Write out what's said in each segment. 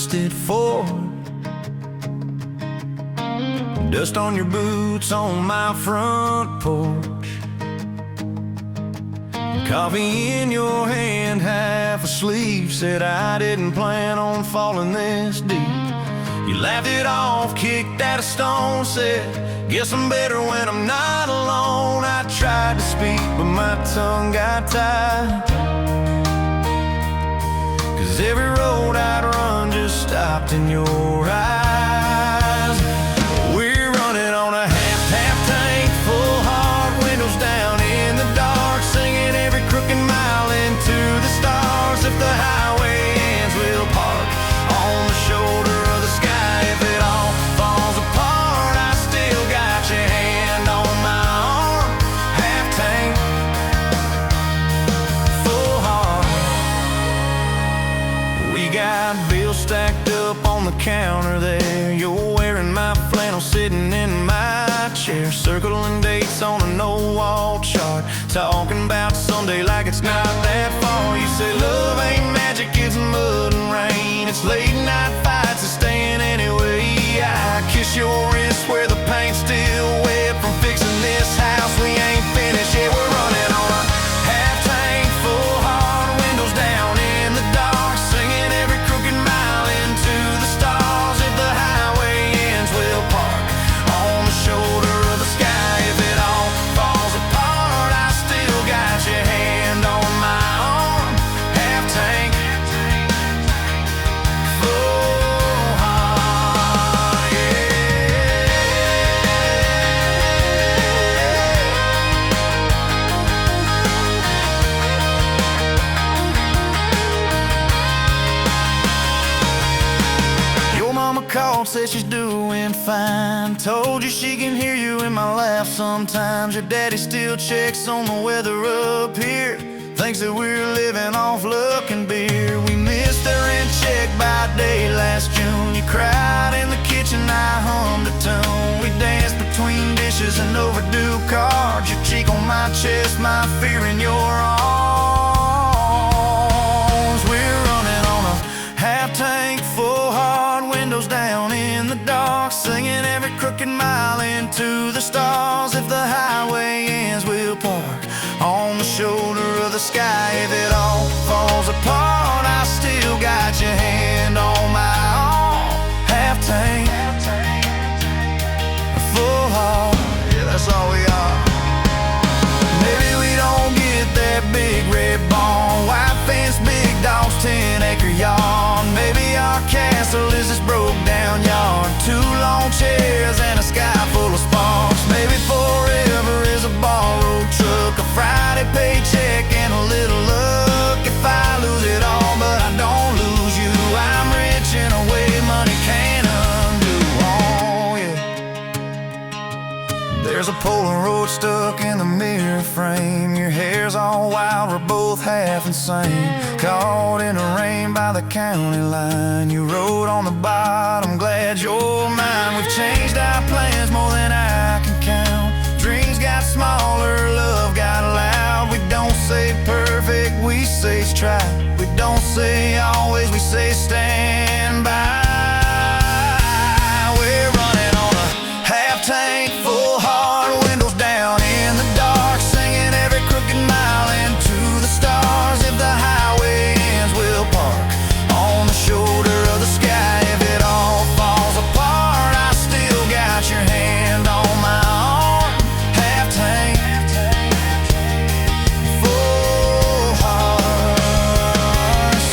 rusted Ford. Dust on your boots on my front porch. Coffee in your hand, half asleep. Said I didn't plan on falling this deep. You laughed it off, kicked at a stone. Said, guess I'm better when I'm not alone. I tried to speak, but my tongue got tied. 'Cause every road I'd run just stopped in your eyes. We're running on a half tank, full hard, windows down in the dark, singing every crooked mile into the stars. If the highway ends, we'll park on the shoulder of the sky. If it all falls apart, I still got your hand on my arm. Half tank, full hard. We got bills stacked up on the counter there. You're wearing my flannel, sitting in my chair, circling dates on a no-wall chart, talking about Sunday like it's not that far. You say love ain't magic, it's mud and rain. It's late night fights and staying anyway. I kiss your wrist where the paint's still wet from fixing this house. We ain't finished yet. We're running on a half tank, full hard, windows down in the dark, singing every crooked mile into the stars. If the highway ends, we'll park on the shoulder of the sky. If it all falls apart, I still got your hand on my arm. Half tank, full heart, yeah. Your mama called, said she's doing fine. Told you she can hear you in my laugh sometimes. Your daddy still checks on the weather up here, thinks that we're living off luck and beer. We missed the rent check by day last June. You cried in the kitchen, I hummed a tune. We danced between dishes and overdue cards. Your cheek on my chest, my fear in your arms. We're running on a half tank, full hard, windows down in the dark, singing every crooked mile into the stars. If the highway ends, we'll park on the shoulder of the sky. If it all falls apart, I still got your hand on my arm. Half tank, full heart, yeah, that's all we are. Maybe we don't get that big red barn, white fence, big dogs, 10-acre yard. Maybe our castle is this broke down yard, 2 long chairs and a sky full of sparks. Maybe forever is a borrowed truck, a Friday paycheck and a little luck. If I lose it all but I don't lose you, I'm rich in a way money can't undo. Oh yeah. There's a Polaroid stuck in the mirror frame. Your hair's all wild, we're both half insane. Caught in the rain by the county line. You wrote on the bottom, glad you're mine. We've changed our plans more than I can count. Dreams got smaller, love got loud. We don't say perfect, we say try. We don't say always, we say stand by. We're running on a half tank, full hard, windows down in the dark, singing every crooked mile into the stars. If the highway ends, we'll park on the shoulder of the sky. If it all falls apart, I still got your hand on my arm. Half tank, full heart.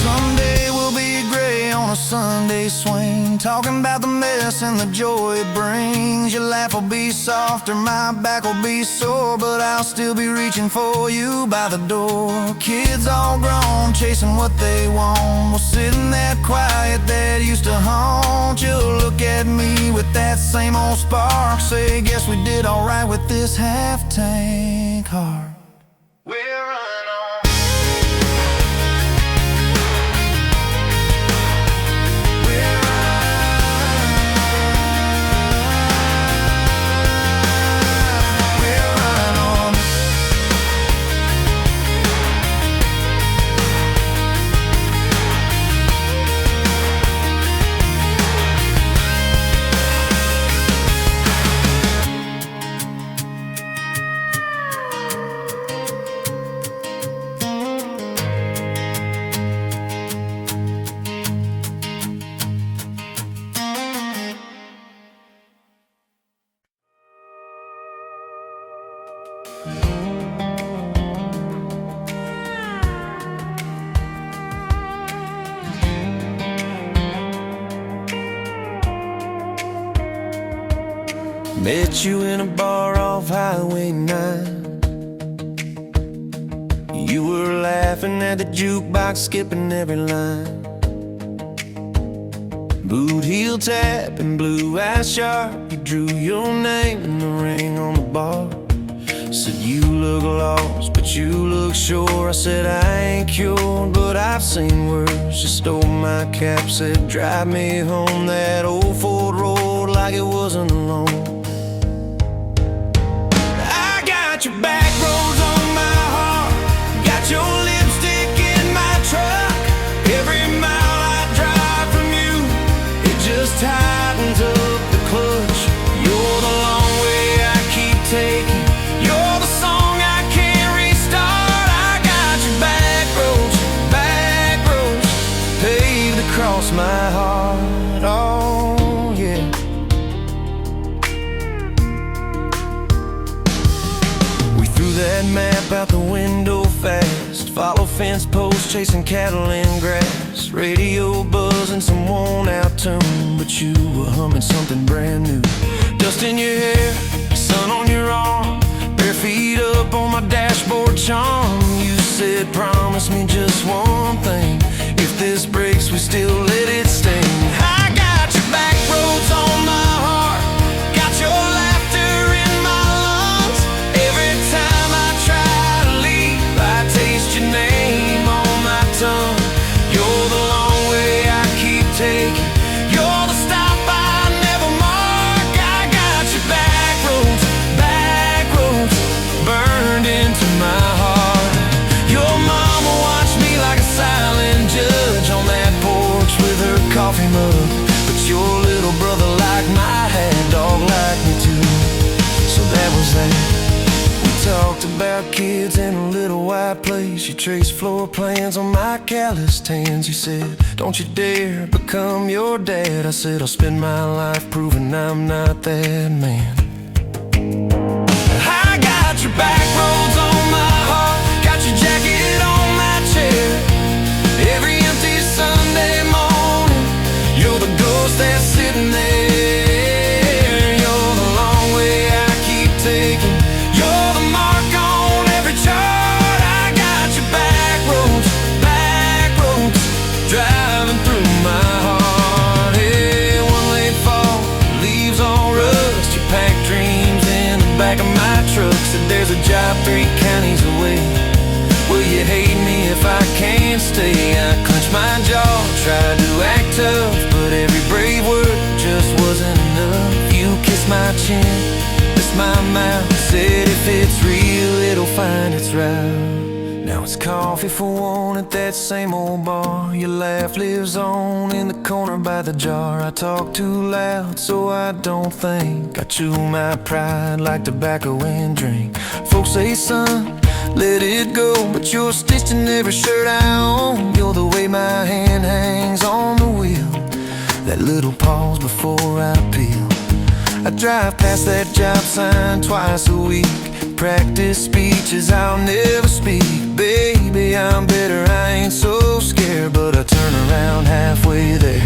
Someday we'll be gray on a Sunday swing, talking about the mess and the joy it brings. Your laugh will be softer, my back will be sore, but I'll still be reaching for you by the door. Kids all grown, chasing what they want. We'll sit in that quiet that used to haunt. You'll look at me with that same old spark, say, guess we did alright with this half tank heart. We're running on. Met you in a bar off Highway 9. You were laughing at the jukebox, skipping every line. Boot heel tap and blue eyes sharp. You drew your name in the ring on the bar. Said you look lost, but you look sure. I said I ain't cured, but I've seen worse. You stole my cap, said drive me home that old Ford road like it wasn't alone. I got your back roads on my heart, got your lipstick in my truck. Every mile I drive from you, it just tightens up the clutch. You're the long way I keep taking, you're the song I can't restart. I got your back roads paved across my heart. Oh yeah. We threw that map out the window fast, follow fence posts, chasing cattle in grass. Radio buzzing some worn out tune, but you were humming something brand new. Dust in your hair, sun on your arm, bare feet up on my dashboard charm. You said promise me just one thing, if this breaks we still let it sting. I got your back roads on my heart, got your laughter in my lungs. Every time I try to leave, I taste your name on my tongue. You're the long way I keep taking, you're the stop I never mark. I got your back roads burned into my heart. Your mama watched me like a silent judge on that porch with her coffee mug, but your little brother liked my hat, dog liked me too. So that was that. We talked about kids in a little white place. You traced floor plans on my calloused hands. You said, don't you dare become your dad. I said, I'll spend my life proving I'm not that man. I got your back roads on my heart, got your jacket on my chair. Every empty Sunday morning, you're the ghost that's sitting there. You're the long way I keep taking, you're the mark on every chart. I got your back roads driving through my heart. Hey, one late fall, leaves all rust. You pack dreams in the back of my truck. Said there's a job 3 counties away. Will you hate me if I can't stay? I clenched my jaw, tried to act tough, but every brave word just wasn't enough. You kissed my chin, kissed my mouth, said if it's real, it'll find its route. Now it's coffee for one at that same old bar. Your laugh lives on in the corner by the jar. I talk too loud, so I don't think. I chew my pride like tobacco and drink. Folks say, son, let it go, but you're stitched in every shirt I own. You're the way my hand hangs on the wheel, that little pause before I peel. I drive past that job sign twice a week, practice speeches I'll never speak. Baby, I'm better, I ain't so scared, but I turn around halfway there.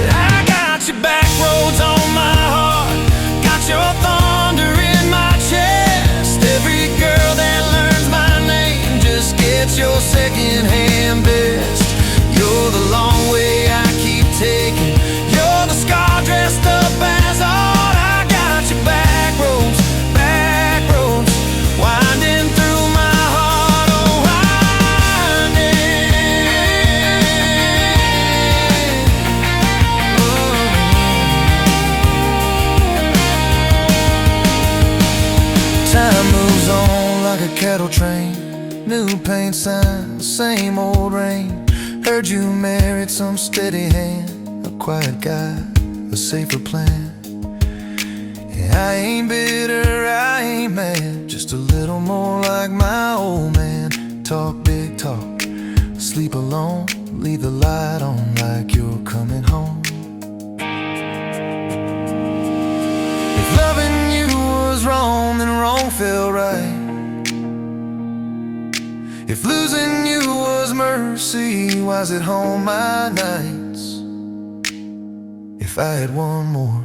I got your back roads on my heart, got your thunder in my chest. Every girl that learns my name just gets your second-hand best. You're the long way I keep taking, you're the scar dressed up as art. I got your back roads winding through my heart, oh winding. Time moves on like a cattle train, new paint sign, same old rain. Heard you married some steady hand, a quiet guy, a safer plan. Yeah, I ain't bitter, I ain't mad, just a little more like my old man. Talk big talk, sleep alone, leave the light on like you're coming home. If loving you was wrong, then wrong felt right. If losing you was mercy, why's it home my nights? If if I had one more.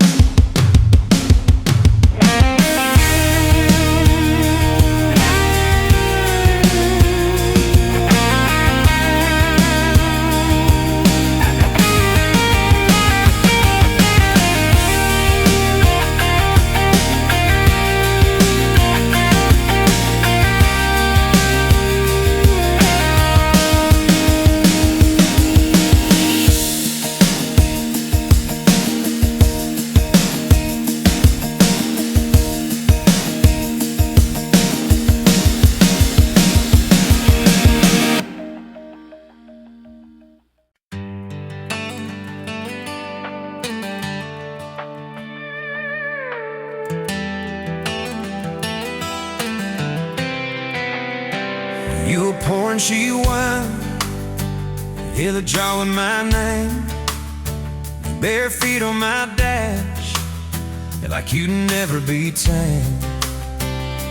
You were pouring cheap wine, hear the jar with my name, bare feet on my dash, you're like you'd never be tamed.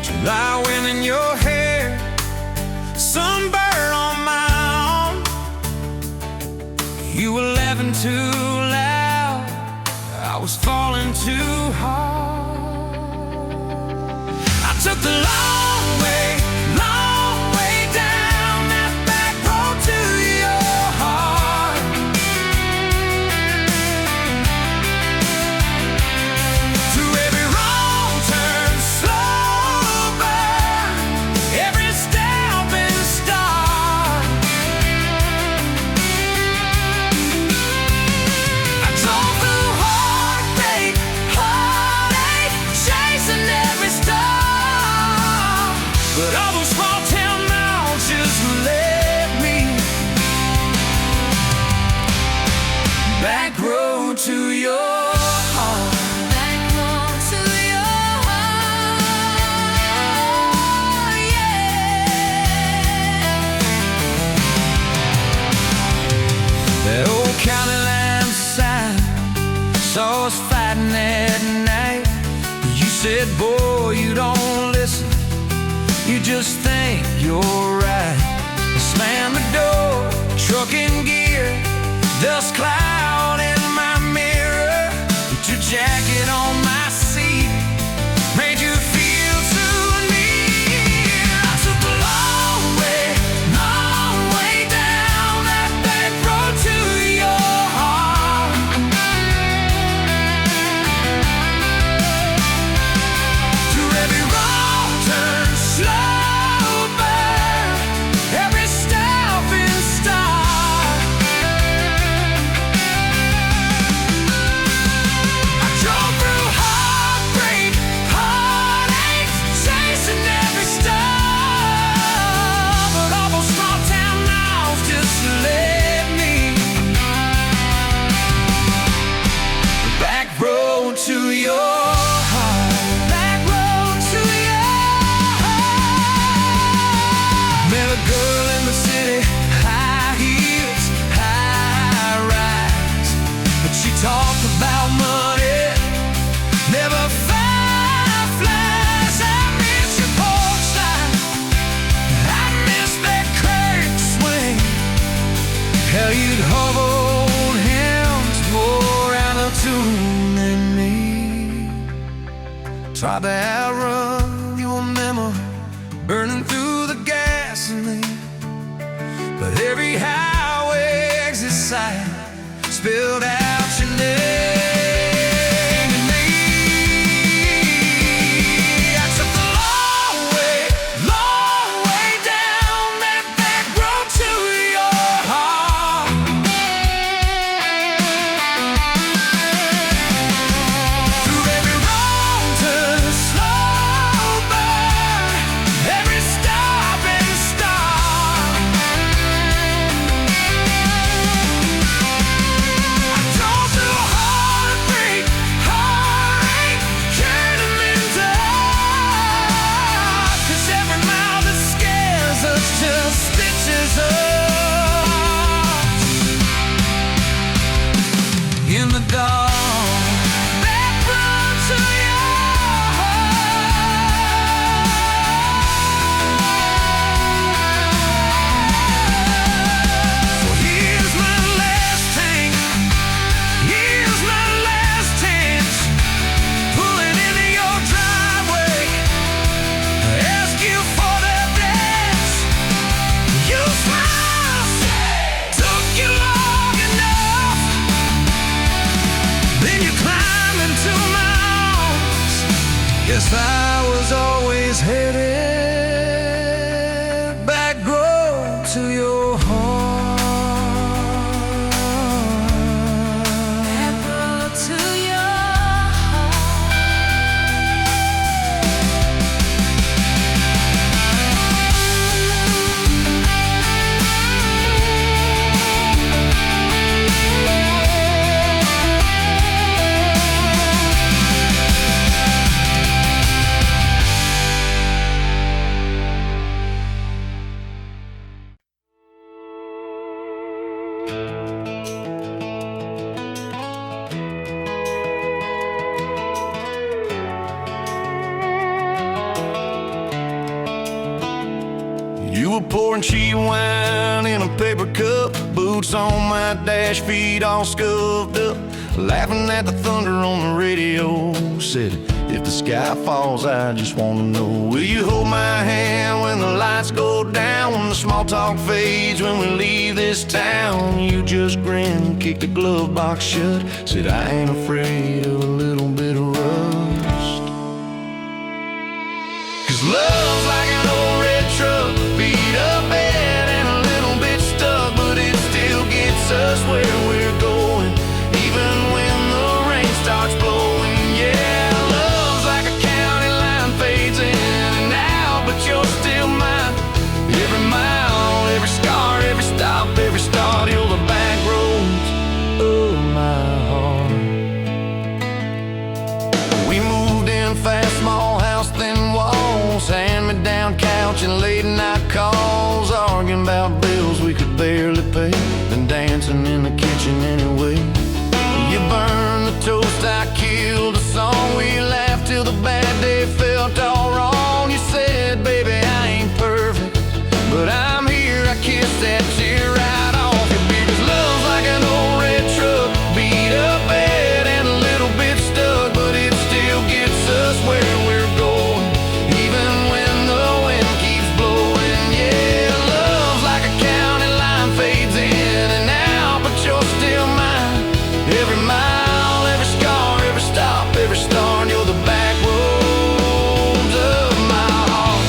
July wind in your hair, sunburn on my arm. You were laughing too loud, I was falling too hard. I took the long way down that back road to your heart. Through every wrong turn, slow burn, every step and start. I drove through heartbreak, heartache, chasing every star. But all those small town miles just led me back road to your heart. Back road to your heart, yeah. That old county line sign saw us fighting at night. You said, boy, you don't listen, you just think you're right. Slam the door, truck in gear, dust cloud in my mirror. Put your jacket on my seat, made you feel too near. I took the long way down that back road to your heart. Through every wrong turn, slow burn, every step and start. I drove through heartbreak, heartache, chasing every star. But all those small town miles just led me back road to your heart. Back road to your heart. Met a girl in the city, high heels, high rise. But she talked about money, never fireflies. I miss your porch light, I miss that curtain swing. How you'd hold hands more out of tune than me. Tried to outrun your memory, burning through the gasoline. But every highway exit sign spilled out your name to me. I took the long way down that back road to your heart. Through every wrong turn, slow burn, every stop and start. I I was always headed back road to your heart. Back road to your You were pouring cheap wine in a paper cup, boots on my dash, feet all scuffed up, laughing at the thunder on the radio. Said, if the sky falls, I just wanna know, will you hold my hand when the lights go down, when the small talk fades, when we leave this town? You just grinned, kicked the glove box shut, said, I ain't afraid of a little bit of rust. 'Cause love's like an old red truck, beat up bed and a little bit stuck, but it still gets us where we're going, even when the rain starts blowing. Yeah, love's like a county line, fades in and out, but you're still mine. Every mile, every scar, every stop, every start, you're the back roads of my heart. We moved in fast, small house, thin walls, hand-me-down couch and late-night calls, arguing about bills we could barely pay, then dancing in the kitchen anyway. You burned the toast, I killed the song, we laughed till the bad day felt all wrong. You said, baby, I ain't perfect, but I'm here, I kissed that tear right off your beard. 'Cause love's like an old red truck, beat up bed and a little bit stuck, but it still gets us where we're going, even when the wind keeps blowing. Yeah, love's like a county line, fades in and out, but you're still mine. Every mile, every scar, every stop, every start, you're the back roads of my heart.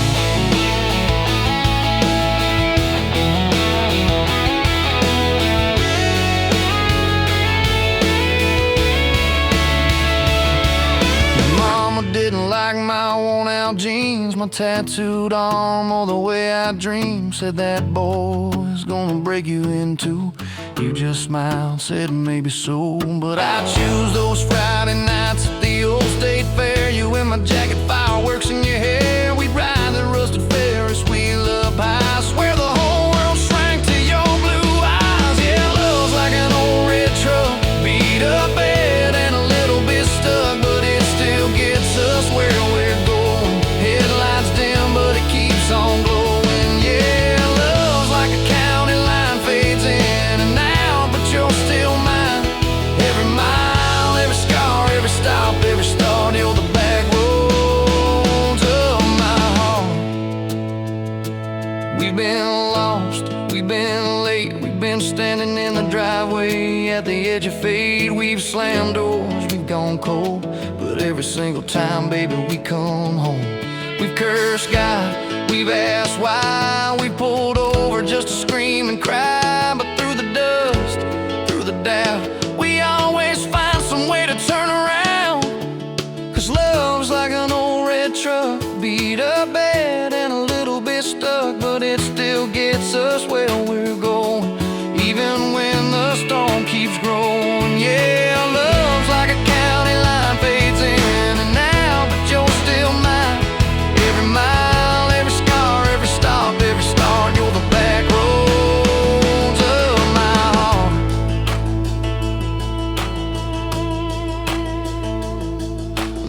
Mama didn't like my worn-out jeans, my tattooed arm, or the way I dream. Said that boy's gonna break you in two. You just smiled, said maybe so, but I choose those Friday nights at the old state fair. You in my jacket, fireworks in your hair. We'd ride the rusted Ferris wheel up high. Swear the whole world shrank to your blue eyes. Yeah, love's like an old red truck, beat up bed and a little bit stuck, but it still gets us where we're going. Headlights dim, but it keeps on glowing. Yeah, love's like a county line, fades in and out, but you're still mine. Every mile, every scar, every stop, every start, you're the back roads of my heart. We've been lost, we've been late, we've been standing in the driveway at the edge of fate. We've slammed doors, we've gone cold, but every single time, baby, we come home. We've cursed God, we've asked why, we pulled over just to scream and cry, but through the dust, through the doubt, we always find some way to turn around. 'Cause love's like an old red truck, beat up bed and a little bit stuck, but it still gets us where we're going, even when the storm keeps growing. Yeah, love's like a county line, fades in and out, but you're still mine. Every mile, every scar, every stop, every start, you're the back roads of my heart.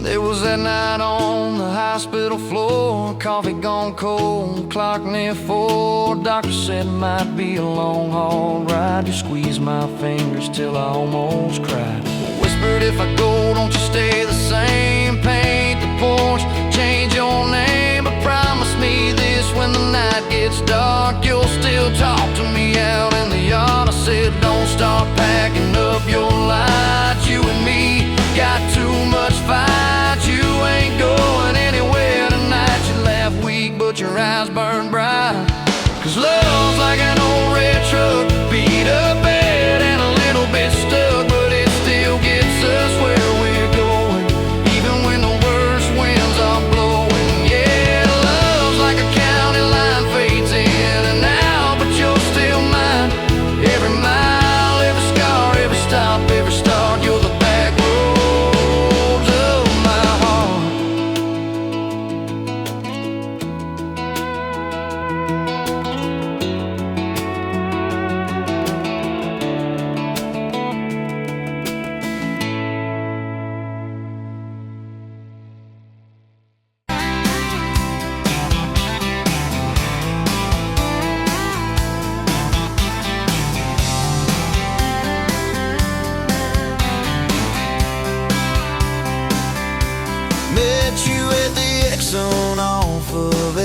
There was that night on the hospital floor, coffee gone cold, clock near 4. Doctor said it might be a long haul ride. You squeezed my fingers till I almost cried. Whispered, if I go, don't you stay the same. Paint the porch, change your name, but promise me this, when the night gets dark, you'll still talk to me out in the yard. I said, don't start packing up your lights. You and me got too much fight. You ain't going in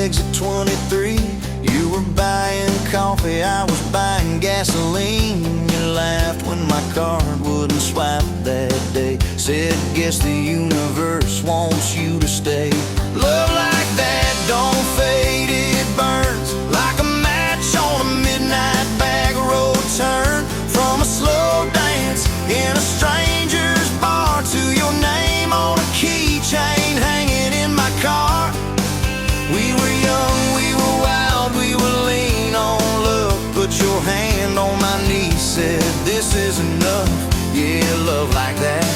exit 23. You were buying coffee, I was buying gasoline. You laughed when my card wouldn't swipe that day. Said, guess the universe wants you to stay. Love like that don't fade, it burns like a match on a midnight back road turn. From a slow dance in a stranger's bar to your name on a keychain hanging in my car. We were young, we were wild, we were lean on love. Put your hand on my knee, said this is enough. Yeah, love like that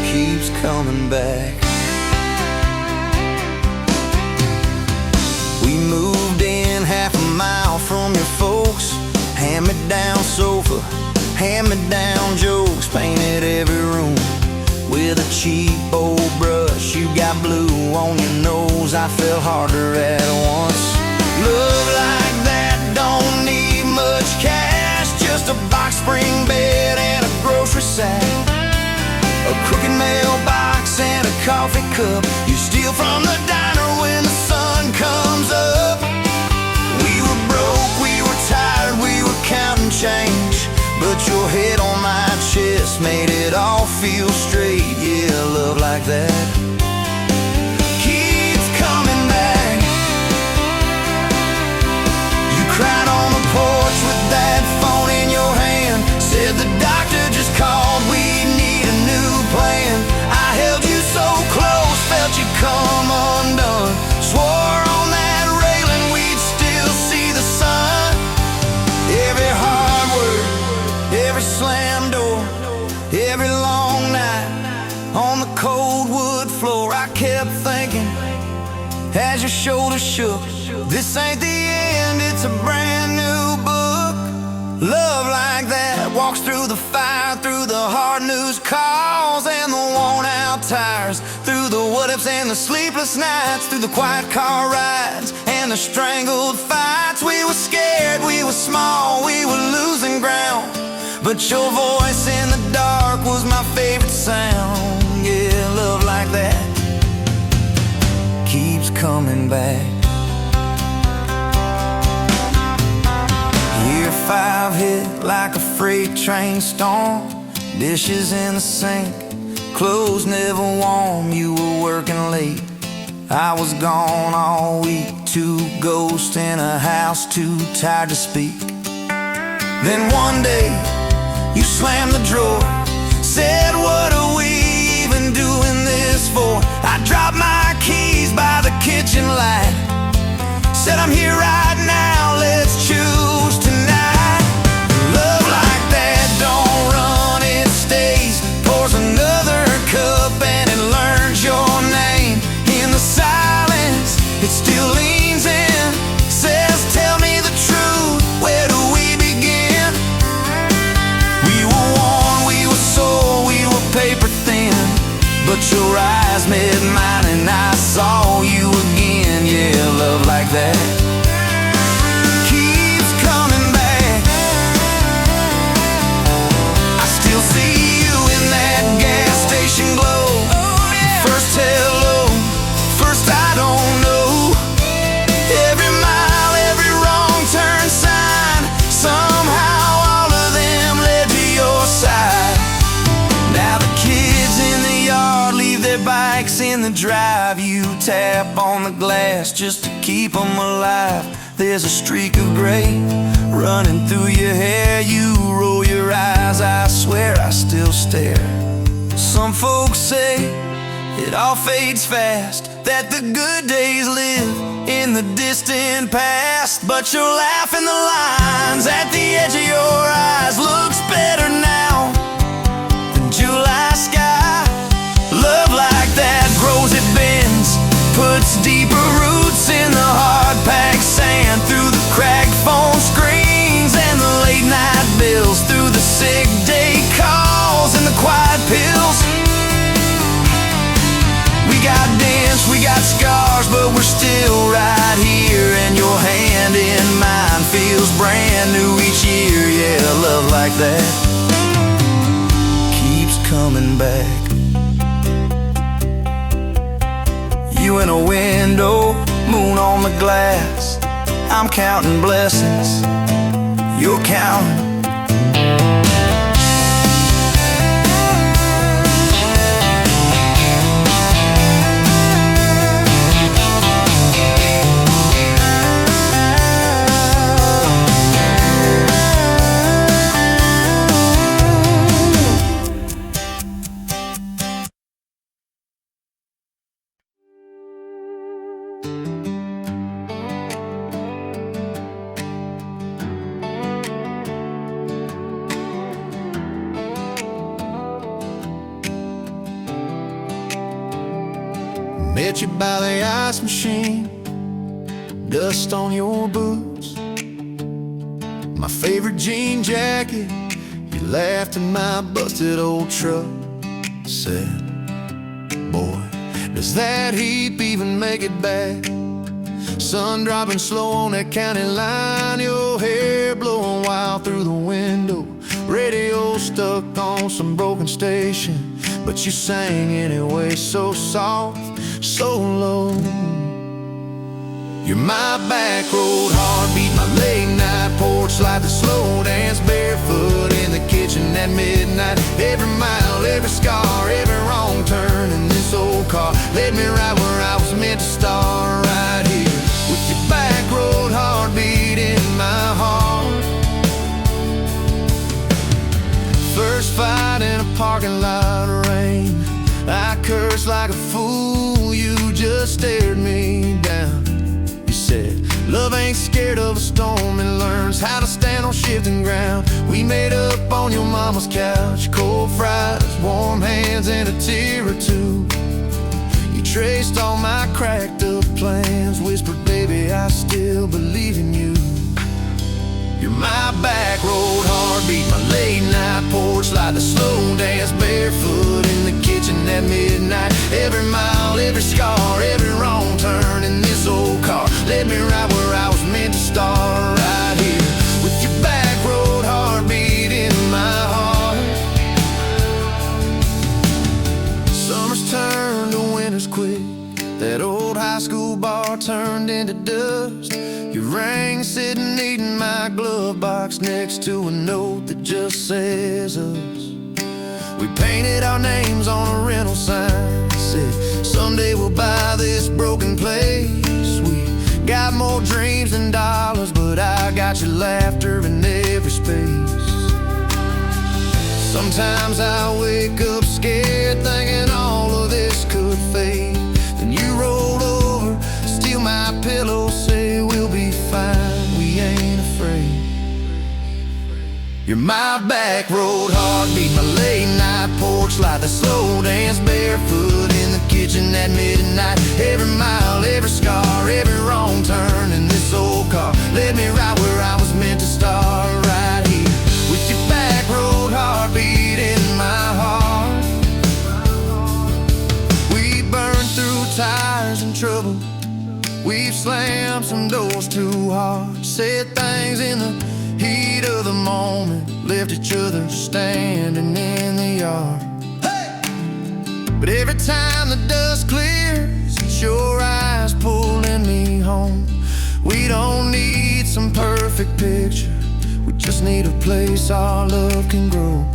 keeps coming back. We moved in half a mile from your folks. Hand-me-down sofa, hand-me-down jokes. Painted every room with a cheap old brush. You got blue on your nose, I fell harder at once. Love like that don't need much cash, just a box spring bed and a grocery sack, a crooked mailbox and a coffee cup. You steal from the diner when the sun comes up. We were broke, we were tired, we were counting change, but your head on my chest made it all feel straight. Yeah, love like that keeps coming back. You cried on the porch with that phone in your hand. Said the doctor just called, we need a new plan. I held you so close, felt you come undone. Swore on that railing we'd still see the sun. Every hard word, every slam door, every long night on the cold wood floor, I kept thinking as your shoulders shook, this ain't the end, it's a brand new book. Love like that walks through the fire, through the hard news calls and the worn out tires, through the what ifs and the sleepless nights, through the quiet car rides and the strangled fights. We were scared, we were small, we were losing ground, but your voice in the dark was my favorite sound. Yeah, love like that keeps coming back. Year 5 hit like a freight train storm. Dishes in the sink, clothes never warm. You were working late, I was gone all week. 2 ghosts in a house, too tired to speak. Then one day you slammed the drawer, said, what are we even doing this for? I dropped my keys by the kitchen light, said, I'm here right now, let's choose tonight. Love like that don't run, it stays. Pours another cup and it learns your name. In the silence, it still leans in, says, tell me the truth, where do we begin? We were worn, we were sore, we were paper thin, but your eyes met mine and I saw you again. Yeah, love like that keeps coming back. I still see you in that gas station glow. First hello, first I don't know. Every mile, every wrong turn sign, somehow all of them led to your side. Now the kids in the yard leave their bikes in the drive. You tap on the glass just to keep them alive. There's a streak of gray running through your hair. You roll your eyes, I swear I still stare. Some folks say it all fades fast, that the good days live in the distant past, but your laugh in the lines at the edge of your eyes looks better now than July sky. Love like that grows, it bends, puts deeper roots in the hard-packed sand, through the cracked phone screens and the late-night bills, through the sick day calls and the quiet pills. We got dents, we got scars, but we're still right here, and your hand in mine feels brand new each year. Yeah, love like that keeps coming back. You in a window, moon on the glass. I'm counting blessings, you're counting. Met you by the ice machine, dust on your boots, my favorite jean jacket. You laughed at my busted old truck. Said, boy, does that heap even make it back? Sun dropping slow on that county line, your hair blowing wild through the window. Radio stuck on some broken station, but you sang anyway, so soft, so low. You're my back road heartbeat, my late night porch light, the slow dance barefoot in the kitchen at midnight. Every mile, every scar, every wrong turn in this old car led me right where I was meant to start, right here with your back road heartbeat in my heart. First fight in a parking lot of rain, I cursed like a fool, you just stared me down. You said, love ain't scared of a storm, it learns how to stand on shifting ground. We made up on your mama's couch, cold fries, warm hands, and a tear or two. You traced all my cracked up plans, whispered, baby, I still believe in you. You're my back road heartbeat, my late night porch light, the slow dance barefoot in the kitchen at midnight. Every mile, every scar, every wrong turn in this old car led me right where I was meant to start, right here with your back road heartbeat in my heart. Summers turned to winters quick, that old high school bar turned into dust. Your ring sitting neat in my glove box next to a note that just says us. We painted our names on a rental sign, said someday we'll buy this broken place. We got more dreams than dollars, but I got your laughter in every space. Sometimes I wake up scared, thinking all of this could fade. Then you roll over, steal my pillow, say we'll be fine, we ain't afraid. You're my back road heartbeat, my late night porch light, the slow dance barefoot in the kitchen at midnight. Every mile, every scar, every wrong turn in this old car led me right where I was meant to start, right here with your back road heartbeat in my heart. We burned through tires and trouble, we've slammed some doors too hard, said things in the heat of the moment, left each other standing in the yard. Hey! But every time the dust clears, it's your eyes pulling me home. We don't need some perfect picture, we just need a place our love can grow.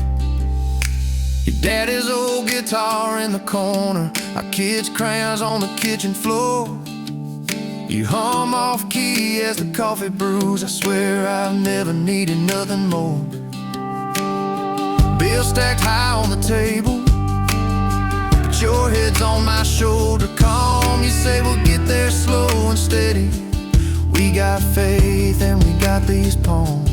Your daddy's old guitar in the corner, our kids' crayons on the kitchen floor. You hum off key as the coffee brews, I swear I've never needed nothing more. Bills stacked high on the table, but your head's on my shoulder, calm. You say we'll get there slow and steady. We got faith and we got these palms.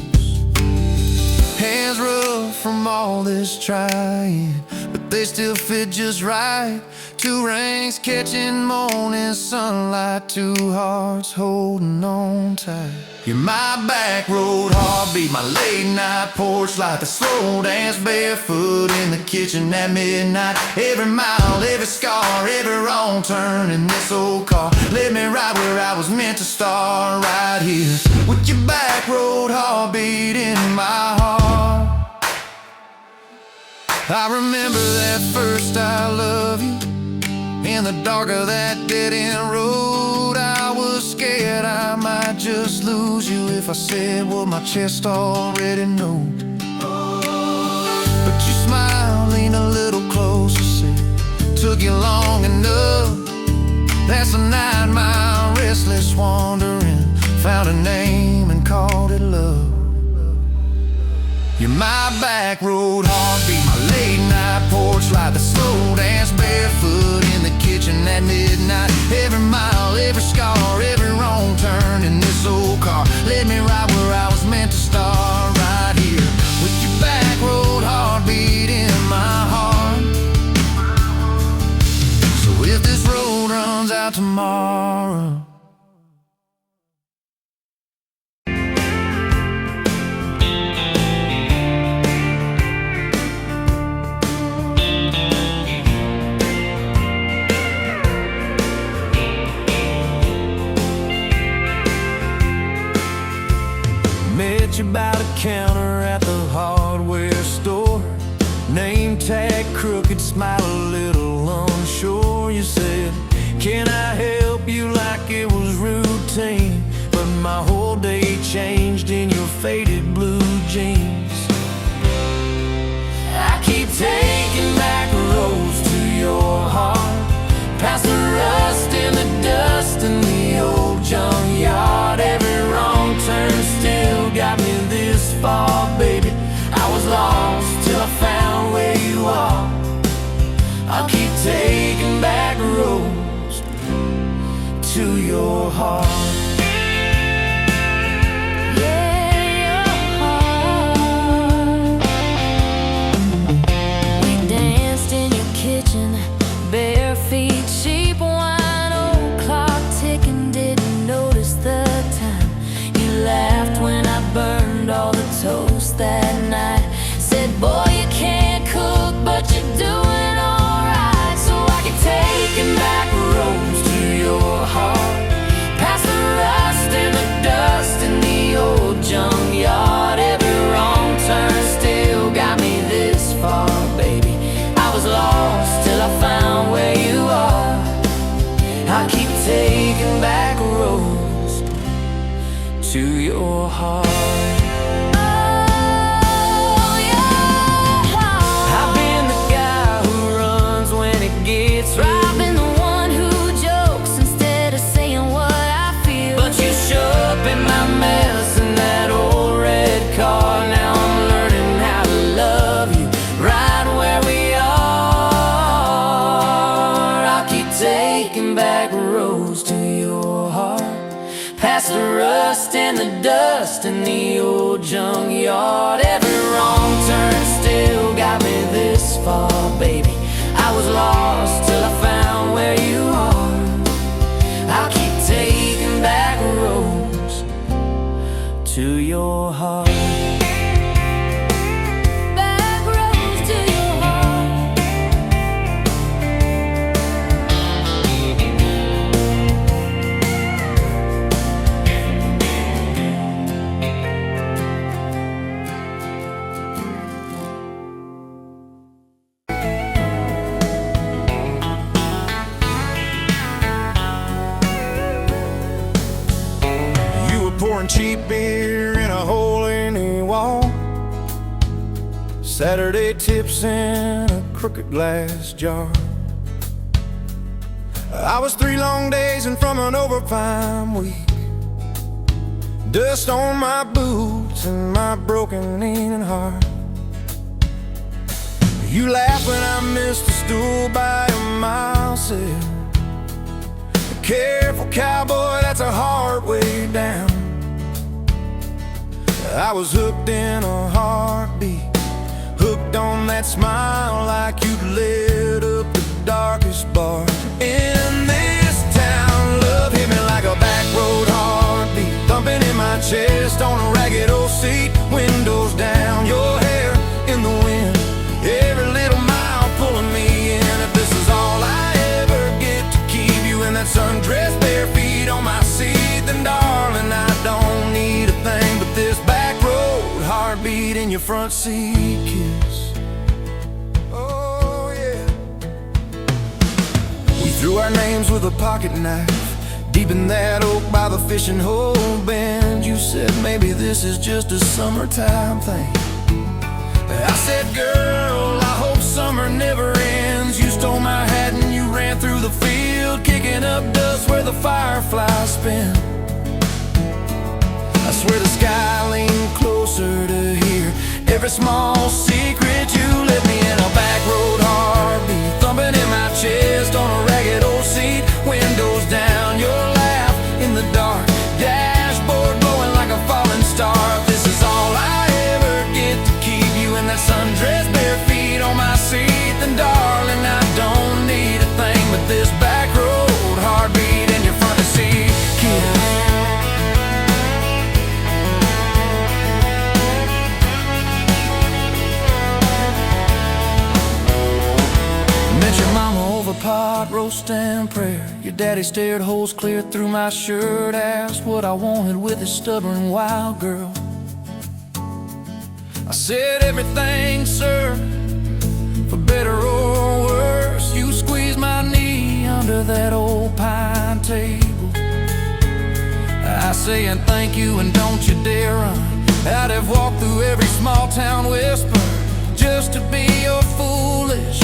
Hands rough from all this trying, but they still fit just right. Two rings catching morning sunlight, two hearts holding on tight. You're my back road heartbeat, my late night porch light, the slow dance barefoot in the kitchen at midnight. Every mile, every scar, every wrong turn in this old car led me right where I was meant to start, right here with your back road heartbeat in my heart. I remember that first I love you in the dark of that dead-end road. I was scared I might just lose you if I said what my chest already knew. But you smiled, leaned a little closer, said, took you long enough. That's a 9-mile restless wandering. Found a name and called it love. You're my back road heartbeat, my late night porch light, the slow dance barefoot in the kitchen at midnight. Every mile, every scar, every wrong turn in this old car led me right where I was meant to start, right here with your back road heartbeat in my heart. So if this road runs out tomorrow, met you by the counter at the hardware store. Name tag crooked, smile a little unsure. You said, can I help you, like it was routine. But my whole day changed in your faded blue jeans. I keep taking back roads to your heart, past the rust and the dust in the old junkyard. Every wrong turn still got me this far, baby. I was lost till I found where you are. I'll keep taking back roads to your heart. Bare feet, cheap wine, old clock ticking, didn't notice the time. You laughed when I burned all the toast that night. Said, boy, you can't cook, but you're doing alright. So I keep taking back roads to your heart, past the rust and the dust in the old junkyard. Every wrong turn still got me this far, baby. I was lost till I found where you are. I keep taking back roads to your heart. Oh, your heart. I've been the guy who runs when it gets real. I've been the one who jokes instead of saying what I feel. But you show up in my mess in that old red car. Now I'm learning how to love you right where we are. Taking back roads to your heart, past the rust and the dust in the old junkyard. Every wrong turn still got me this far, baby. I was lost till I found where you are. I'll keep taking back roads to your heart. Pouring cheap beer in a hole in the wall, Saturday tips in a crooked glass jar. I was 3 long days and from an overtime week, dust on my boots and my broken aching heart. You laughed when I missed a stool by a mile, said, careful cowboy, that's a hard way down. I was hooked in a heartbeat, hooked on that smile, like you'd lit up the darkest bar in this town. Love hit me like a back road heartbeat, thumping in my chest on a ragged old seat. Windows down, your hair in the wind, every little mile pulling me in. If this is all I ever get to keep you in that sundress, bare feet on my seat, then darling, I don't need a thing but this back road heartbeat in your front seat kiss. Oh yeah. We Drew our names with a pocket knife deep in that oak by the fishing hole bend. You said maybe this is just a summertime thing. I said, girl, I hope summer never ends. You stole my hat and you ran through the field, kicking up dust where the fireflies spin. I swear the sky leaned closer to hear every small secret you let me in. A back road heartbeat thumping in my chest on a ragged old seat. Windows down, your laugh in the dark, dashboard glowing like a falling star. If this is all I ever get to keep you in that sundress, bare feet on my seat, then darling, I don't need a thing but this back road heartbeat in your front seat. Kiss. Pot roast and prayer. Your daddy stared holes clear through my shirt, asked what I wanted with his stubborn wild girl. I said everything, sir, for better or worse. You squeezed my knee under that old pine table. I say and thank you and don't you dare run. I'd have walked through every small town whisper just to be your foolish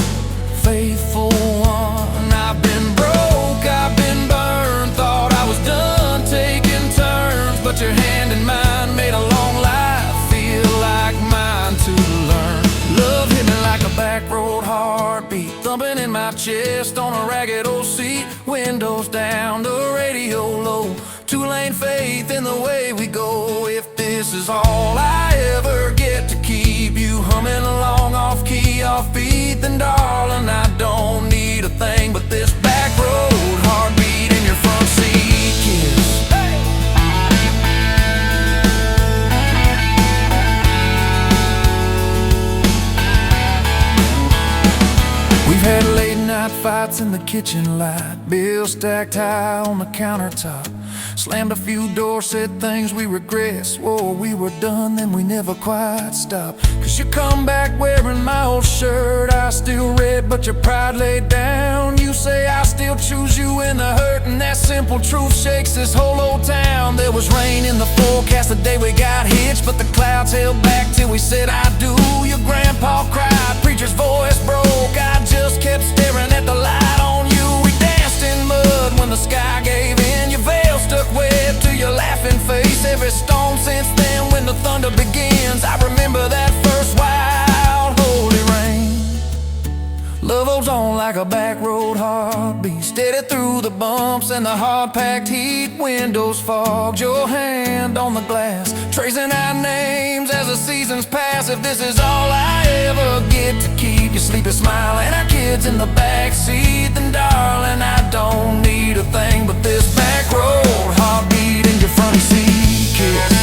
faithful one. I've been broke, I've been burned, thought I was done taking turns, but your hand in mine made a long life feel like mine to learn. Love hit me like a back road heartbeat thumping in my chest on a ragged old seat. Windows down, the radio low, two-lane faith in the way we go. If this is all I ever get to keep you humming along off key, off beat, then darling, I don't need a thing but this back road heartbeat in your front seat. Kiss. Hey! We've had late night fights in the kitchen light, bills stacked high on the countertop. Slammed a few doors, said things we regret. Swore we were done, then we never quite stopped. Cause you come back wearing my old shirt, I still red, but your pride laid down. You say I still choose you in the hurt, and that simple truth shakes this whole old town. There was rain in the forecast the day we got hitched, but the clouds held back till we said I do. Your grandpa cried, preacher's voice broke, I just kept staring at the light on you. We danced in mud when the sky gave in, your veil stuck web to your laughing face. Every storm since then when the thunder begins, I remember that first wild holy rain. Love holds on like a back road heartbeat, steady through the bumps and the hard-packed heat. Windows fogged, your hand on the glass, tracing our names as the seasons pass. If this is all I ever get to keep you sleeping, smiling, our kids in the backseat, then darling, I don't need a thing but this back road heartbeat in your front seat. Kiss.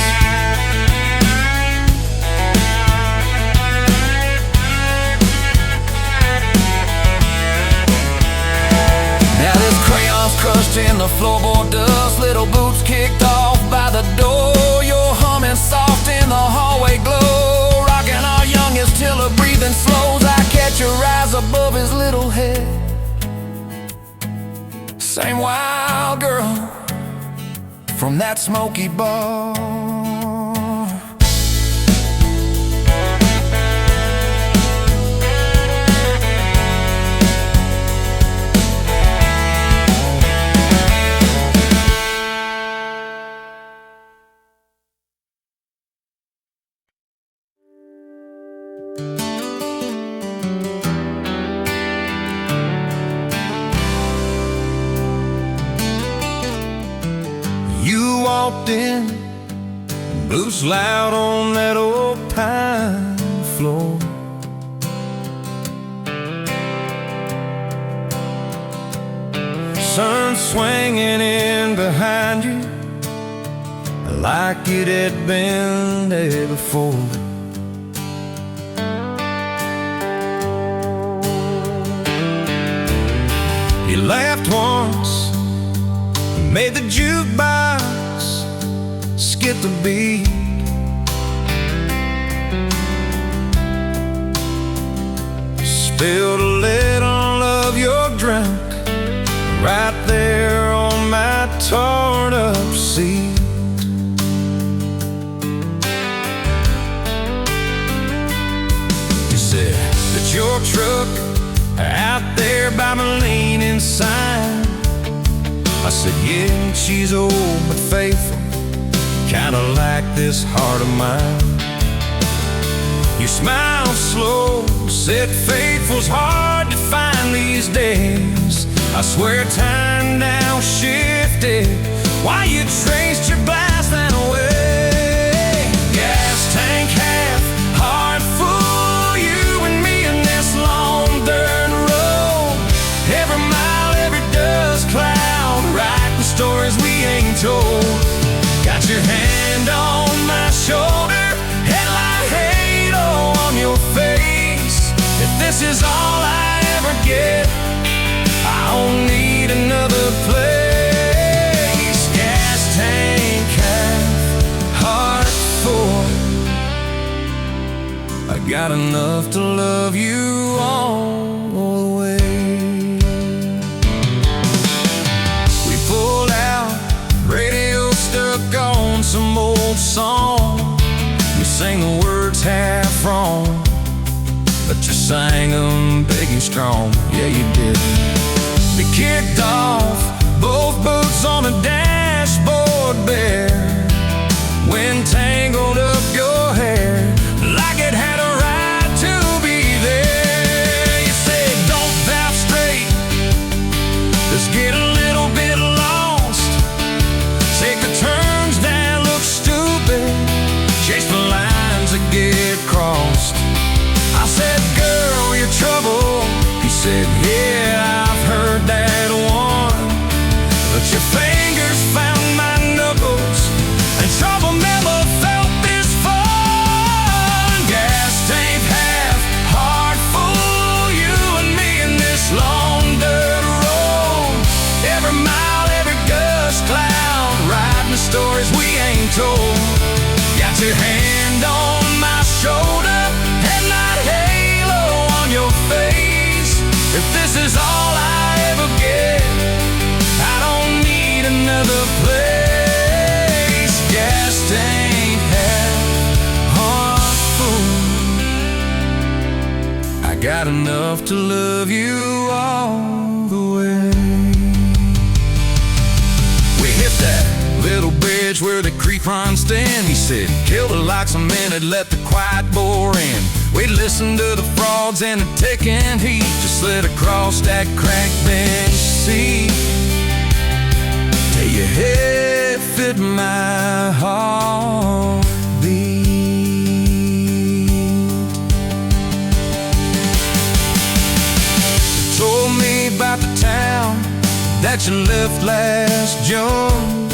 Crushed in the floorboard dust, little boots kicked off by the door. You're humming soft in the hallway glow, rocking our youngest till her breathing slows. I catch your eyes above his little head, same wild girl from that smoky bar. You walked in, boots loud on that old pine floor. Sun swinging in behind you like it had been there before. You laughed once, made the jukebox skip the beat. Spilled a little of your drunk right there on my torn up seat. You said that your truck out there by my leaning sign. I said, yeah, she's old but faithful, kinda like this heart of mine. You smiled slow, said faithful's hard to find these days. I swear time now shifted while you traced your blast line away. Gas tank half, heart full, you and me in this long dirt road. Every mile, every dust cloud, writing stories we ain't told. Got your hand on my shoulder, headlight halo on your face. If this is all I ever get, I don't need another place. Gas tank half, heart full, I got enough to love you all the way. We pulled out, radio stuck on some old song. You sang the words half wrong, but you sang them big and strong. Yeah, you did. We kicked off, both boots on the dashboard bare. Wind tangled up your hair like it had a right to be there. You said, don't valve straight, let's get a little bit lost. Take the turns down, look stupid, chase the lines that get crossed. I said, girl, you're trouble. He said, yeah, I've heard that one. But your fingers found my knuckles, and trouble never felt this fun. Gas tank half, heart full, you and me in this long dirt road. Every mile, every dust cloud, writing the stories we ain't told. Got your hand on my shoulder, headlight halo on your face. If this is all I ever get, I don't need another place. Gas tank half, heart full, I got enough to love you all the way. We hit that little bridge where the creek runs stand. He said, kill the lights a minute, let the quiet bore in. We listened to the frogs and the ticking heat, just slid across that cracked bench seat. Till your head fit my heartbeat. You told me about the town that you left last June.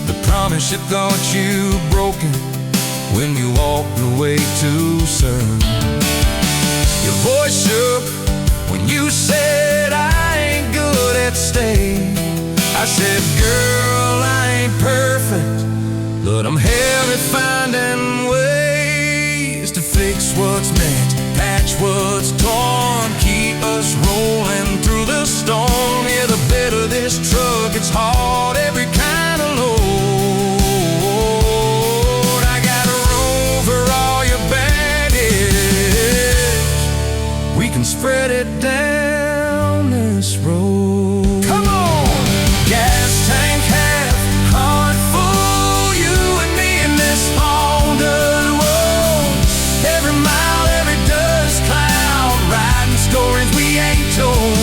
The promise you thought you broken when you walked away too soon. Your voice shook when you said I ain't good at staying. I said, girl, I ain't perfect, but I'm hell at finding ways to fix what's meant, patch what's torn, keep us rolling through the storm. Yeah, the bed of this truck, it's hard, every kind of load. I got room for all your baggage. We can spread it down this road. Come on! Gas tank half, heart full, you and me in this long dirt road. Every mile, every dust cloud, writing stories we ain't told.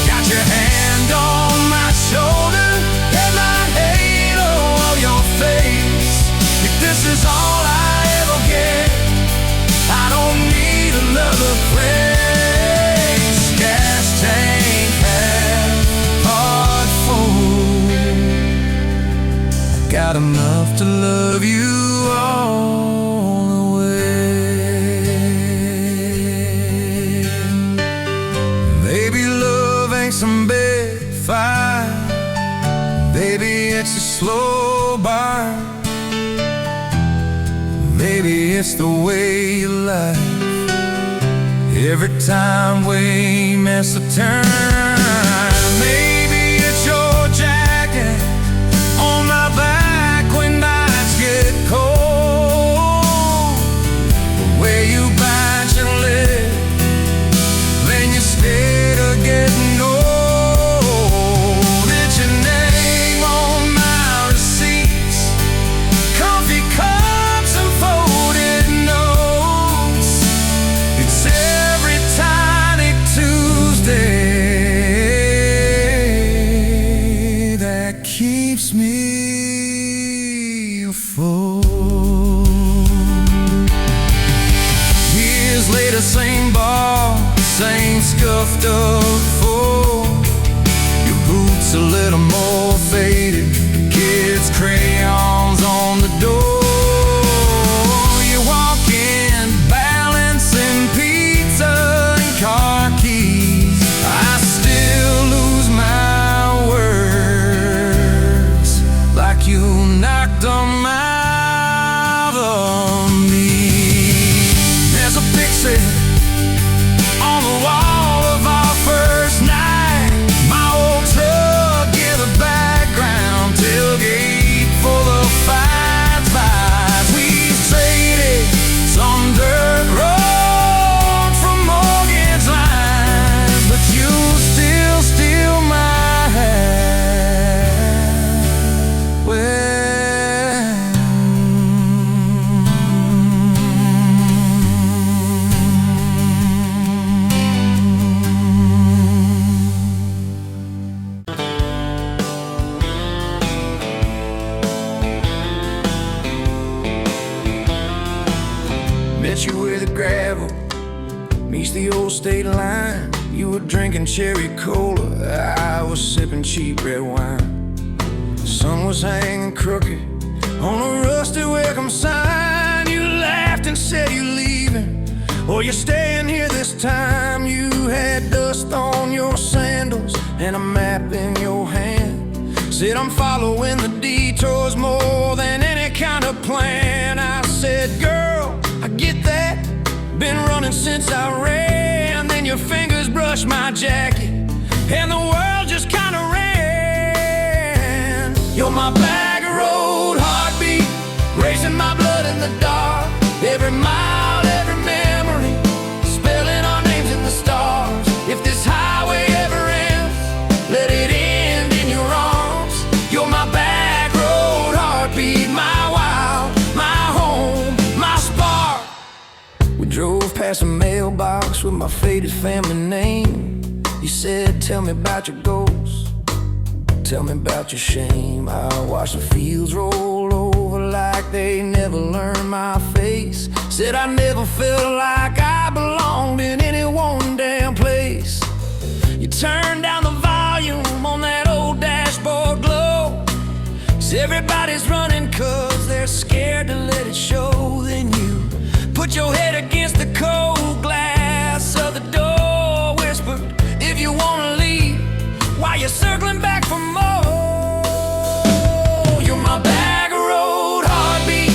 Got your hand on my shoulder, headlight halo on your face. If this is all I ever get, I don't need another place. Gas tank half, heart full, got enough to love you all the way. Maybe love ain't some big fight, maybe it's a slow burn. Maybe it's the way you lie. Every time we miss a turn, maybe scuffed up full. Your boots a little more faded, kids' crayons on the door. You walk in balancing pizza and car keys. I still lose my words like you knocked them out of me. There's a picture on the wall of our first night. My old truck in the background, tailgate full of fights. We traded some dirt road for mortgage lines, but you still steal my heart. Well, met you where the gravel meets the old state line. You were drinking cherry cola, I was sipping cheap red wine. The sun was hanging crooked on a rusty welcome sign. You laughed and said you're leaving, or you're staying here this time. You had dust on your sandals and a map in your hand. Said I'm following the detours more than any kind of plan. I said, girl, I get that, been running since I ran. Then your fingers brushed my jacket and the world just kinda ran. You're my back road heartbeat, racing my blood in the dark. Every mile, every memory, spelling our names in the stars. If this highway ever ends, let it end in your arms. You're my back road heartbeat, my wild, my home, my spark. We drove past a mailbox with my faded family name. You said, tell me about your goals, tell me about your shame. I watched the fields roll over like they never learned my face. Said I never felt like I belonged in any one damn place. You turned down the volume on that old dashboard glow. 'Cause everybody's running 'cause they're scared to let it show. Then you put your head against the cold glass of the door, whispered, if you wanna leave, while you're circling back for more. You're my back road heartbeat,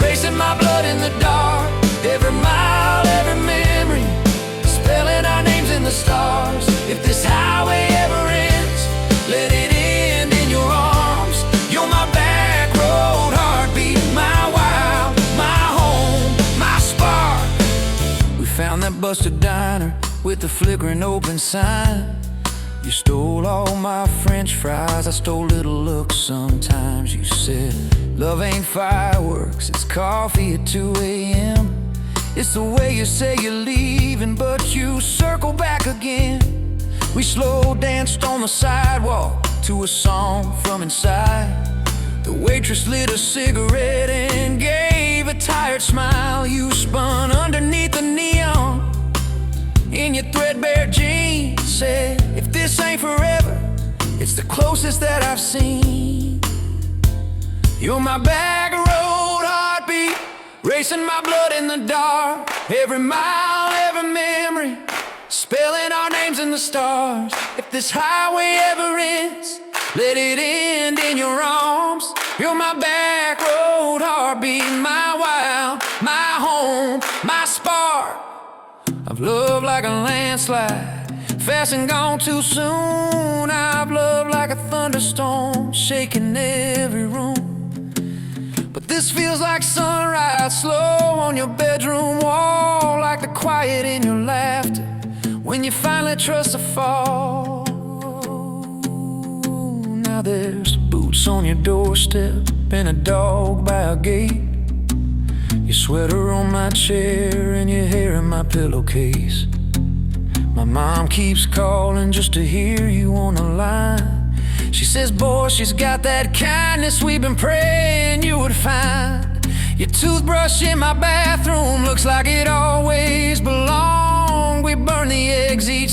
racing my blood in the dark. Every mile, every memory, spelling our names in the stars. If this highway ever ends, let it end in your arms. You're my back road heartbeat, my wild, my home, my spark. We found that busted diner with the flickering open sign. You stole all my french fries, I stole little looks sometimes. You said, love ain't fireworks, it's coffee at 2 a.m. It's the way you say you're leaving, but you circle back again. We slow danced on the sidewalk to a song from inside. The waitress lit a cigarette and gave a tired smile. You spun underneath the neon in your threadbare jeans. Said, if this ain't forever, it's the closest that I've seen. You're my back road heartbeat, racing my blood in the dark. Every mile, every memory, spelling our names in the stars. If this highway ever ends, let it end in your arms. You're my back road heartbeat, my wild, my home, my spark. I've loved like a landslide, fast and gone too soon. I've loved like a thunderstorm, shaking every room. But this feels like sunrise, slow on your bedroom wall, like the quiet in your laughter when you finally trust the fall. Now there's boots on your doorstep and a dog by a gate. Your sweater on my chair and your hair in my pillowcase. My mom keeps calling just to hear you on the line. She says, boy, she's got that kindness we've been praying you would find. Your toothbrush in my bathroom looks like it always belonged. We burn the eggs each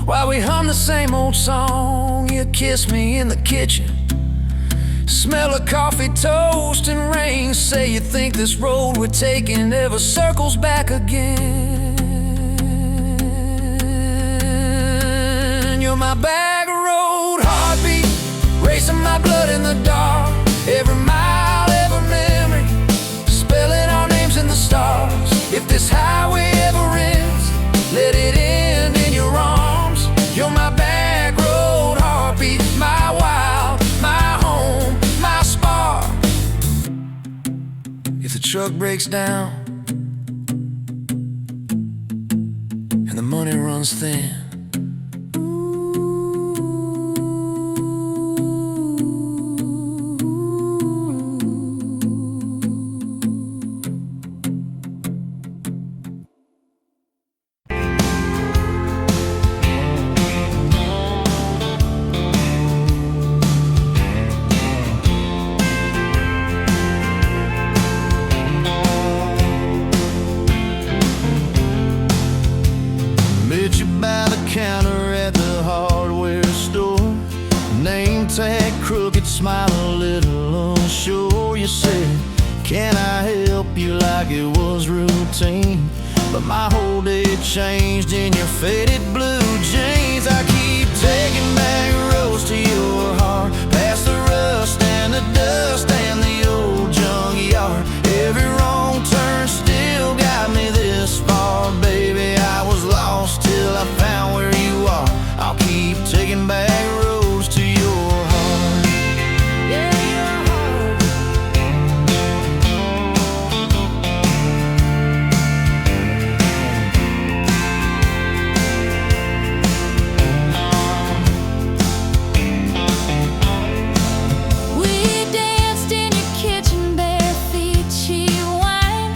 while we hum the same old song. You kiss me in the kitchen, smell of coffee, toast, and rain. Say you think this road we're taking never circles back again. You're my back road heartbeat, racing my blood in the dark. Every mile, every memory, spelling our names in the stars. If this highway ever ends, let it end in your arms. You're my back road heartbeat, my wild, my home, my spark. If the truck breaks down and the money runs thin, by the counter at the hardware store, name tag crooked, smile a little unsure. You said, can I help you, like it was routine, but my whole day changed in your faded blue jeans. I keep taking back roads to your heart, past the rust and the dust and the old junkyard. Every wrong turn still got me this far, baby. I was lost till I found where you are. I'll keep taking back roads to your heart. Yeah, your heart. We danced in your kitchen, bare feet, cheap wine.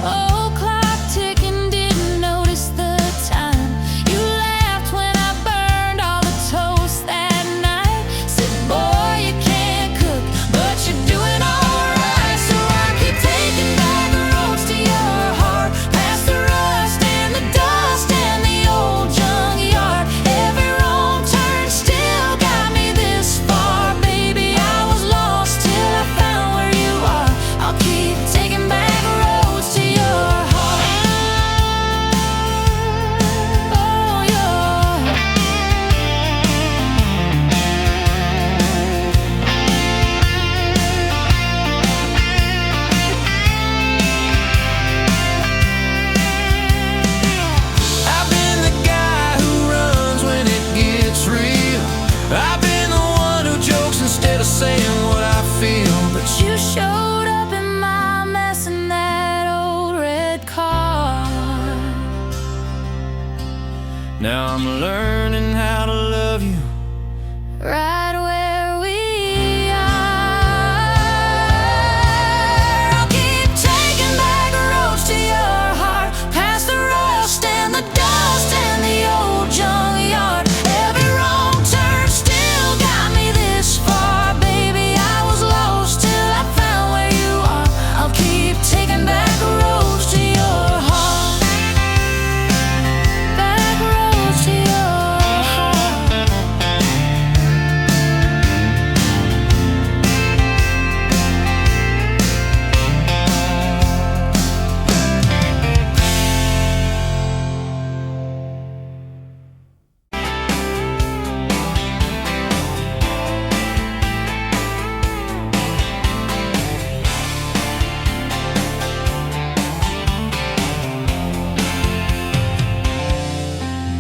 Old clock ticking, didn't notice the time. You laughed when I burned all the toast that night. Said, boy, you can't cook, but you're doing alright. So I keep taking back the roads to your heart, past the rust and the dust and the old junkyard. Every wrong turn still got me this far, baby. I was lost till I found where you are. I'll keep taking back roads to your heart. Oh, your I've been the guy who runs when it gets real. I've been the one who jokes instead of saying what I feel. But you showed up in my mess in that old red car. now I'm learning how to love you. Right where we are. I'll keep taking back roads to your heart, past the rust and the dust and the old junkyard. Every wrong turn still got me this far, baby. I was lost till I found where you are. I'll keep taking back roads to your heart. Back roads to your heart.